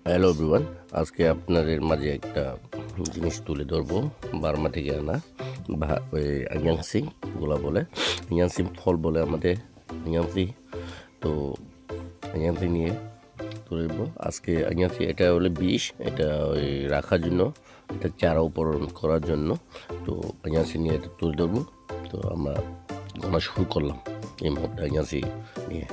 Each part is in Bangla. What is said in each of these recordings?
হ্যালো এভরিওয়ান, আজকে আপনাদের মাঝে একটা জিনিস তুলে ধরবো। বার্মা থেকে আনা ওই আঞ্জাংসি গুলা বলে, আঞ্জাংসি ফল বলে আমাদের আঞ্জাংসি। তো আঞ্জাংসি নিয়ে তুলে ধরবো আজকে। আঞ্জাংসি এটা হলে বিষ, এটা ওই রাখার জন্য, এটা চারা উপরণ করার জন্য। তো আঞ্জাংসি নিয়ে এটা তুলে ধরবো। তো আমরা গোনা শুরু করলাম এই মুহূর্তে আঞ্জাংসি নিয়ে।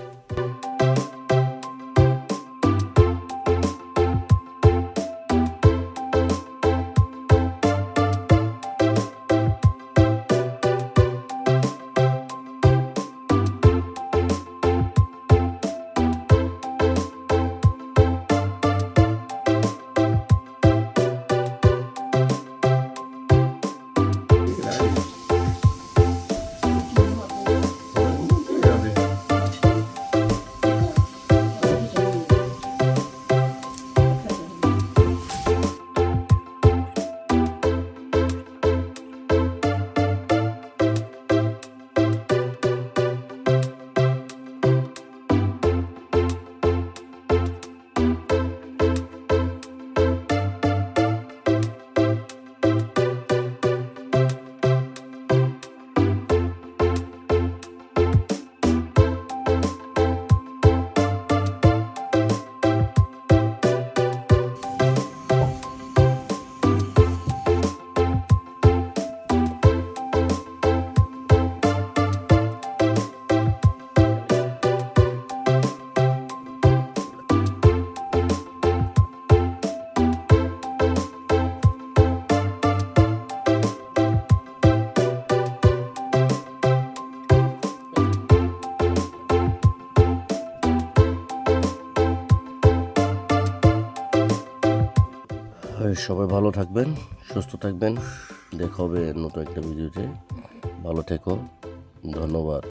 সবাই ভালো থাকবেন, সুস্থ থাকবেন। দেখা হবে নতুন একটা ভিডিওতে। ভালো থেকো, ধন্যবাদ।